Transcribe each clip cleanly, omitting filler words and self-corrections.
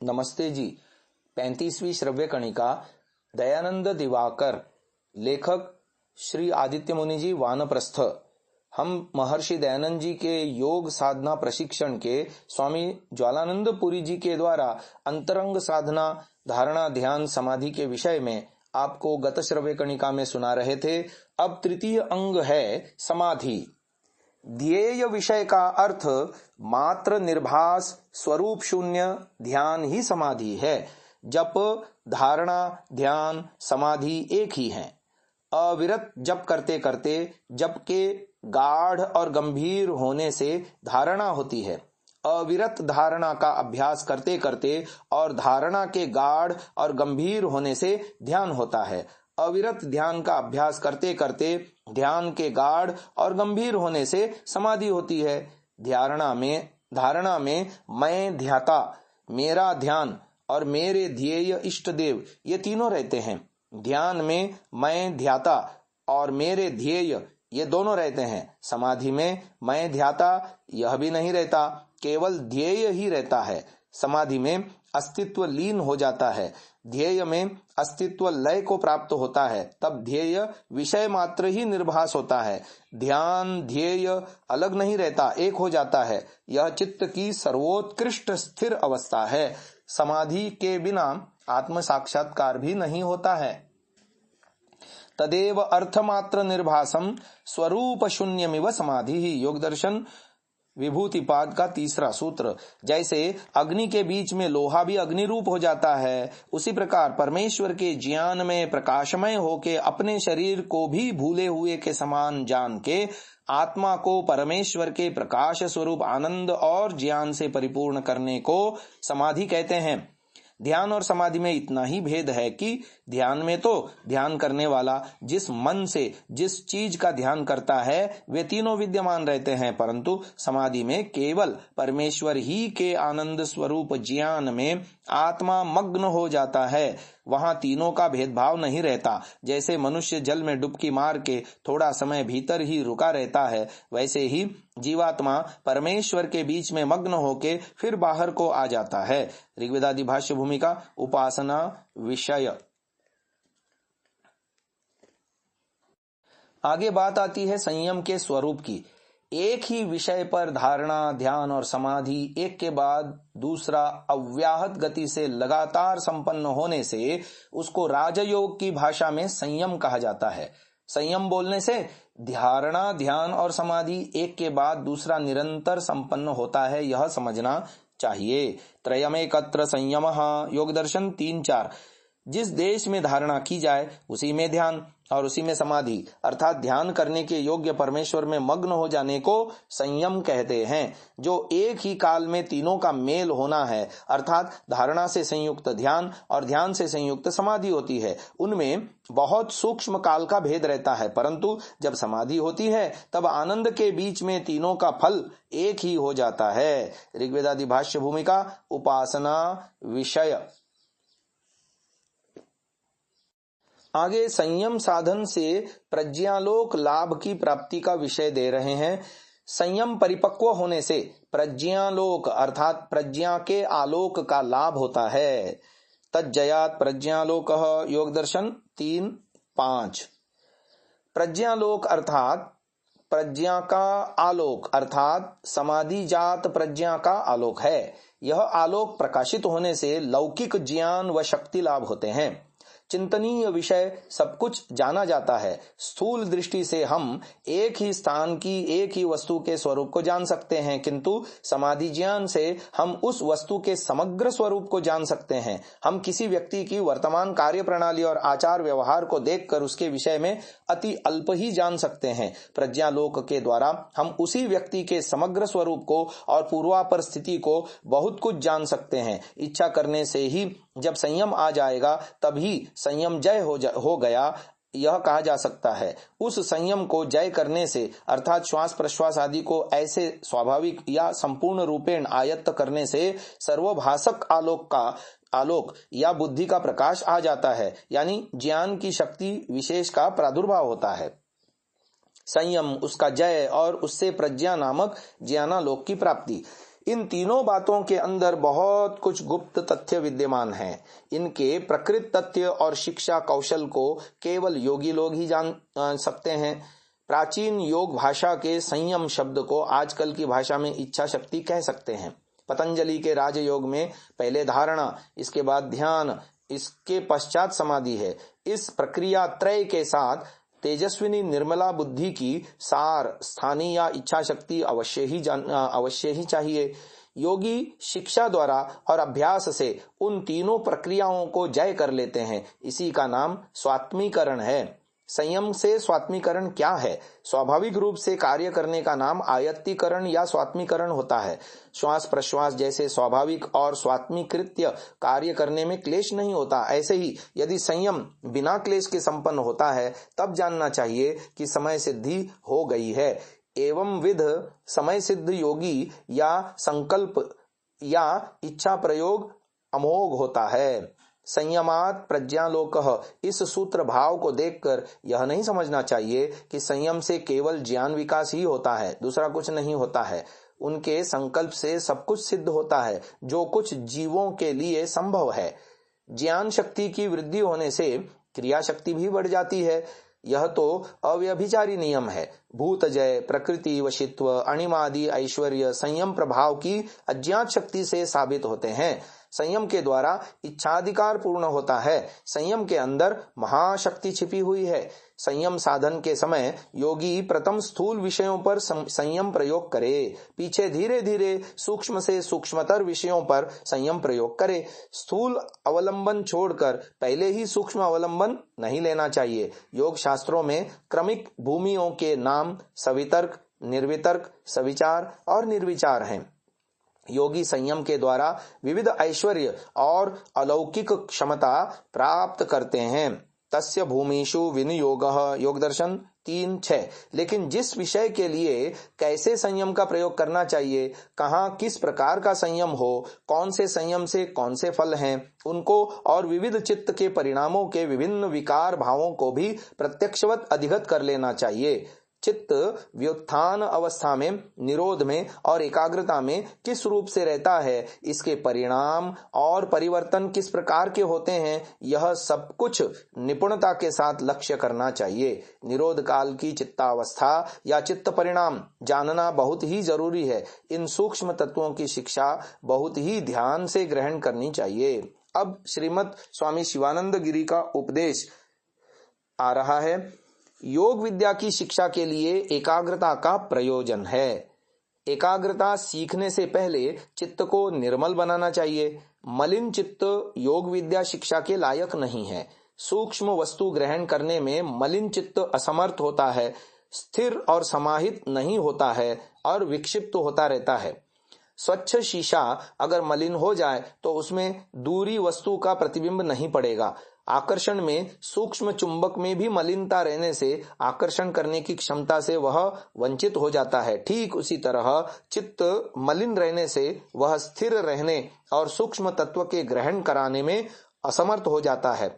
नमस्ते जी। 35वीं श्रव्य कणिका दयानंद दिवाकर, लेखक श्री आदित्य मुनि जी, वानप्रस्थ। हम महर्षि दयानंद जी के योग साधना प्रशिक्षण के स्वामी ज्वालानंद पुरी जी के द्वारा अंतरंग साधना, धारणा, ध्यान, समाधि के विषय में आपको गत श्रव्य कणिका में सुना रहे थे। अब तृतीय अंग है समाधि। ध्येय विषय का अर्थ मात्र निर्भास स्वरूप शून्य ध्यान ही समाधि है। जप, धारणा, ध्यान, समाधि एक ही हैं। अविरत जप करते करते जप के गाढ़ और गंभीर होने से धारणा होती है। अविरत धारणा का अभ्यास करते करते और धारणा के गाढ़ और गंभीर होने से ध्यान होता है। अविरत ध्यान का अभ्यास करते करते ध्यान के गाढ़ और गंभीर होने से समाधि होती है। धारणा में मैं ध्याता, मेरा ध्यान और मेरे ध्येय इष्ट देव, ये तीनों रहते हैं। ध्यान में मैं ध्याता और मेरे ध्येय ये दोनों रहते हैं। समाधि में मैं ध्याता यह भी नहीं रहता, केवल ध्येय ही रहता है। समाधि में अस्तित्व लीन हो जाता है, ध्येय में अस्तित्व लय को प्राप्त होता है, तब ध्येय विषय मात्र ही निर्भास होता है। ध्यान ध्येय अलग नहीं रहता, एक हो जाता है। यह चित्त की सर्वोत्कृष्ट स्थिर अवस्था है। समाधि के बिना आत्म साक्षात्कार भी नहीं होता है। तदेव अर्थमात्र निर्भासम स्वरूप शून्यमिव समाधि ही। योग दर्शन विभूतिपाद का तीसरा सूत्र। जैसे अग्नि के बीच में लोहा भी अग्नि रूप हो जाता है, उसी प्रकार परमेश्वर के ज्ञान में प्रकाशमय होके अपने शरीर को भी भूले हुए के समान जान के आत्मा को परमेश्वर के प्रकाश स्वरूप आनंद और ज्ञान से परिपूर्ण करने को समाधि कहते हैं। ध्यान और समाधि में इतना ही भेद है कि ध्यान में तो ध्यान करने वाला जिस मन से जिस चीज का ध्यान करता है वे तीनों विद्यमान रहते हैं, परंतु समाधि में केवल परमेश्वर ही के आनंद स्वरूप ज्ञान में आत्मा मग्न हो जाता है। वहां तीनों का भेदभाव नहीं रहता। जैसे मनुष्य जल में डुबकी मार के थोड़ा समय भीतर ही रुका रहता है, वैसे ही जीवात्मा परमेश्वर के बीच में मग्न होके फिर बाहर को आ जाता है। ऋग्वेदादि भाष्य भूमिका उपासना विषय। आगे बात आती है संयम के स्वरूप की। एक ही विषय पर धारणा, ध्यान और समाधि एक के बाद दूसरा अव्याहत गति से लगातार संपन्न होने से उसको राजयोग की भाषा में संयम कहा जाता है। संयम बोलने से धारणा, ध्यान और समाधि एक के बाद दूसरा निरंतर संपन्न होता है, यह समझना चाहिए। त्रयमेकत्र संयमः। योग दर्शन 3-4। जिस देश में धारणा की जाए उसी में ध्यान और उसी में समाधि, अर्थात ध्यान करने के योग्य परमेश्वर में मग्न हो जाने को संयम कहते हैं। जो एक ही काल में तीनों का मेल होना है, अर्थात धारणा से संयुक्त ध्यान और ध्यान से संयुक्त समाधि होती है, उनमें बहुत सूक्ष्म काल का भेद रहता है, परंतु जब समाधि होती है तब आनंद के बीच में तीनों का फल एक ही हो जाता है। ऋग्वेदादि भाष्य भूमिका उपासना विषय। आगे संयम साधन से प्रज्ञालोक लाभ की प्राप्ति का विषय दे रहे हैं। संयम परिपक्व होने से प्रज्ञालोक अर्थात प्रज्ञा के आलोक का लाभ होता है। तज्जयात प्रज्ञालोक। योग दर्शन 3-5। प्रज्ञालोक अर्थात प्रज्ञा का आलोक अर्थात समाधि जात प्रज्ञा का आलोक है। यह आलोक प्रकाशित होने से लौकिक ज्ञान व शक्ति लाभ होते हैं। चिंतनीय विषय सब कुछ जाना जाता है। स्थूल दृष्टि से हम एक ही स्थान की एक ही वस्तु के स्वरूप को जान सकते हैं, किंतु समाधि ज्ञान से हम उस वस्तु के समग्र स्वरूप को जान सकते हैं। हम किसी व्यक्ति की वर्तमान कार्य प्रणाली और आचार व्यवहार को देखकर उसके विषय में अति अल्प ही जान सकते हैं। प्रज्ञालोक के द्वारा हम उसी व्यक्ति के समग्र स्वरूप को और पूर्वापर स्थिति को बहुत कुछ जान सकते हैं। इच्छा करने से ही जब संयम आ जाएगा तभी संयम जय हो गया यह कहा जा सकता है। उस संयम को जय करने से अर्थात श्वास प्रश्वास आदि को ऐसे स्वाभाविक या संपूर्ण रूपेण आयत्त करने से सर्वभाषक आलोक या बुद्धि का प्रकाश आ जाता है, यानी ज्ञान की शक्ति विशेष का प्रादुर्भाव होता है। संयम, उसका जय और उससे प्रज्ञा नामक ज्ञानालोक की प्राप्ति। इन तीनों बातों के अंदर बहुत कुछ गुप्त तथ्य विद्यमान हैं। इनके प्रकृत तथ्य और शिक्षा कौशल को केवल योगी लोग ही जान सकते हैं। प्राचीन योग भाषा के संयम शब्द को आजकल की भाषा में इच्छा शक्ति कह सकते हैं। पतंजलि के राजयोग में पहले धारणा, इसके बाद ध्यान, इसके पश्चात समाधि है। इस प्रक्रिया त्रय के साथ तेजस्विनी निर्मला बुद्धि की सार स्थानीय या इच्छा शक्ति अवश्य ही चाहिए। योगी शिक्षा द्वारा और अभ्यास से उन तीनों प्रक्रियाओं को जय कर लेते हैं। इसी का नाम स्वात्मीकरण है। संयम से स्वात्मीकरण क्या है? स्वाभाविक रूप से कार्य करने का नाम आयत्तीकरण या स्वात्मीकरण होता है। श्वास प्रश्वास जैसे स्वाभाविक और स्वात्मीकृत्य कार्य करने में क्लेश नहीं होता, ऐसे ही यदि संयम बिना क्लेश के संपन्न होता है तब जानना चाहिए कि समय सिद्धि हो गई है। एवं विध समय सिद्ध योगी या संकल्प या इच्छा प्रयोग अमोघ होता है। संयमात प्रज्ञालोकः, इस सूत्र भाव को देखकर यह नहीं समझना चाहिए कि संयम से केवल ज्ञान विकास ही होता है, दूसरा कुछ नहीं होता है। उनके संकल्प से सब कुछ सिद्ध होता है जो कुछ जीवों के लिए संभव है। ज्ञान शक्ति की वृद्धि होने से क्रिया शक्ति भी बढ़ जाती है। यह तो अव्यभिचारी नियम है। भूतजय, प्रकृति वशित्व, अणिमादि ऐश्वर्य संयम प्रभाव की अज्ञात शक्ति से साबित होते हैं। संयम के द्वारा इच्छाधिकार पूर्ण होता है। संयम के अंदर महाशक्ति छिपी हुई है। संयम साधन के समय योगी प्रथम स्थूल विषयों पर संयम प्रयोग करे, पीछे धीरे धीरे सूक्ष्म से सूक्ष्मतर विषयों पर संयम प्रयोग करे। स्थूल अवलंबन छोड़कर पहले ही सूक्ष्म अवलंबन नहीं लेना चाहिए। योग शास्त्रों में क्रमिक भूमियों के नाम सवितर्क, निर्वितर्क, सविचार और निर्विचार हैं। योगी संयम के द्वारा विविध ऐश्वर्य और अलौकिक क्षमता प्राप्त करते हैं। तस्य भूमिषु विनियोगः, योग दर्शन 3:6। लेकिन जिस विषय के लिए कैसे संयम का प्रयोग करना चाहिए, कहाँ किस प्रकार का संयम हो, कौन से संयम से कौन से फल हैं, उनको और विविध चित्त के परिणामों के विभिन्न विकार भावों को भी प्रत्यक्षवत अधिगत कर लेना चाहिए। चित्त व्युत्थान अवस्था में, निरोध में और एकाग्रता में किस रूप से रहता है, इसके परिणाम और परिवर्तन किस प्रकार के होते हैं, यह सब कुछ निपुणता के साथ लक्ष्य करना चाहिए। निरोध काल की चित्तावस्था या चित्त परिणाम जानना बहुत ही जरूरी है। इन सूक्ष्म तत्वों की शिक्षा बहुत ही ध्यान से ग्रहण करनी चाहिए। अब श्रीमद् स्वामी शिवानंद गिरी का उपदेश आ रहा है। योग विद्या की शिक्षा के लिए एकाग्रता का प्रयोजन है। एकाग्रता सीखने से पहले चित्त को निर्मल बनाना चाहिए। मलिन चित्त योग विद्या शिक्षा के लायक नहीं है। सूक्ष्म वस्तु ग्रहण करने में मलिन चित्त असमर्थ होता है, स्थिर और समाहित नहीं होता है और विक्षिप्त होता रहता है। स्वच्छ शीशा अगर मलिन हो जाए तो उसमें दूरी वस्तु का प्रतिबिंब नहीं पड़ेगा। आकर्षण में सूक्ष्म चुंबक में भी मलिनता रहने से आकर्षण करने की क्षमता से वह वंचित हो जाता है। ठीक उसी तरह चित्त मलिन रहने से वह स्थिर रहने और सूक्ष्म तत्व के ग्रहण कराने में असमर्थ हो जाता है।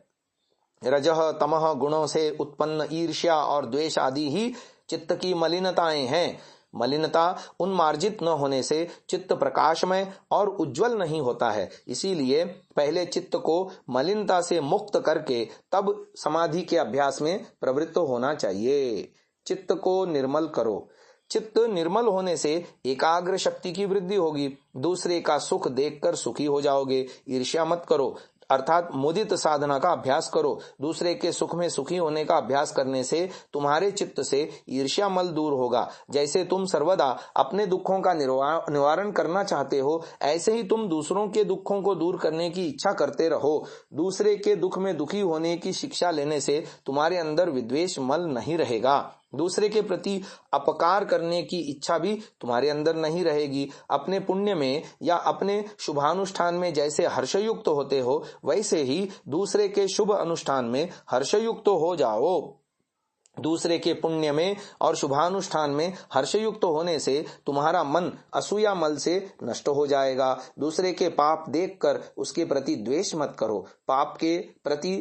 रजह तमह गुणों से उत्पन्न ईर्ष्या और द्वेष आदि ही चित्त की मलिनताएं हैं। मलिनता उन्मार्जित न होने से चित्त प्रकाशमय और उज्जवल नहीं होता है। इसीलिए पहले चित्त को मलिनता से मुक्त करके तब समाधि के अभ्यास में प्रवृत्त होना चाहिए। चित्त को निर्मल करो। चित्त निर्मल होने से एकाग्र शक्ति की वृद्धि होगी। दूसरे का सुख देखकर सुखी हो जाओगे। ईर्ष्या मत करो, अर्थात मुदित साधना का अभ्यास करो। दूसरे के सुख में सुखी होने का अभ्यास करने से तुम्हारे चित्त से ईर्ष्या मल दूर होगा। जैसे तुम सर्वदा अपने दुखों का निवारण करना चाहते हो, ऐसे ही तुम दूसरों के दुखों को दूर करने की इच्छा करते रहो। दूसरे के दुख में दुखी होने की शिक्षा लेने से तुम्हारे अंदर विद्वेष मल नहीं रहेगा। दूसरे के प्रति अपकार करने की इच्छा भी तुम्हारे अंदर नहीं रहेगी। अपने पुण्य में या अपने शुभानुष्ठान में जैसे हर्षयुक्त होते हो, वैसे ही दूसरे के शुभ अनुष्ठान में हर्षयुक्त हो जाओ। दूसरे के पुण्य में और शुभानुष्ठान में हर्षयुक्त होने से तुम्हारा मन असूया मल से नष्ट हो जाएगा। दूसरे के पाप देखकर उसके प्रति द्वेष मत करो। पाप के प्रति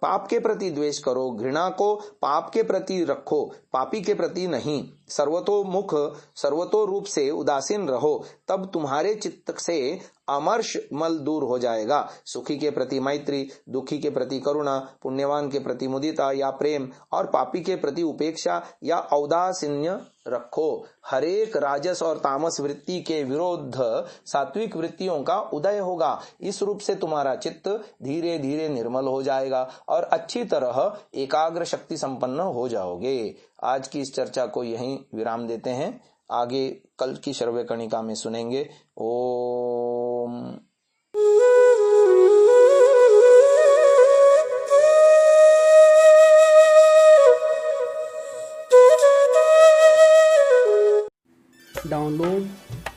पाप के प्रति द्वेष करो, घृणा को पाप के प्रति रखो, पापी के प्रति नहीं। सर्वतो रूप से उदासीन रहो, तब तुम्हारे चित्त से अमर्ष मल दूर हो जाएगा। सुखी के प्रति मैत्री, दुखी के प्रति करुणा, पुण्यवान के प्रति मुदिता या प्रेम और पापी के प्रति उपेक्षा या औदासीन्य रखो। हरेक राजस और तामस वृत्ति के विरोध सात्विक वृत्तियों का उदय होगा। इस रूप से तुम्हारा चित्त धीरे धीरे निर्मल हो जाएगा और अच्छी तरह एकाग्र शक्ति संपन्न हो जाओगे। आज की इस चर्चा को यहीं विराम देते हैं, आगे कल की श्रव्य कणिका में सुनेंगे। ओम। Download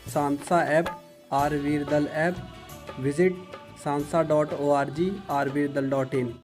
Sansa app, Rvirdal app, visit sansa.org, rvirdal.in।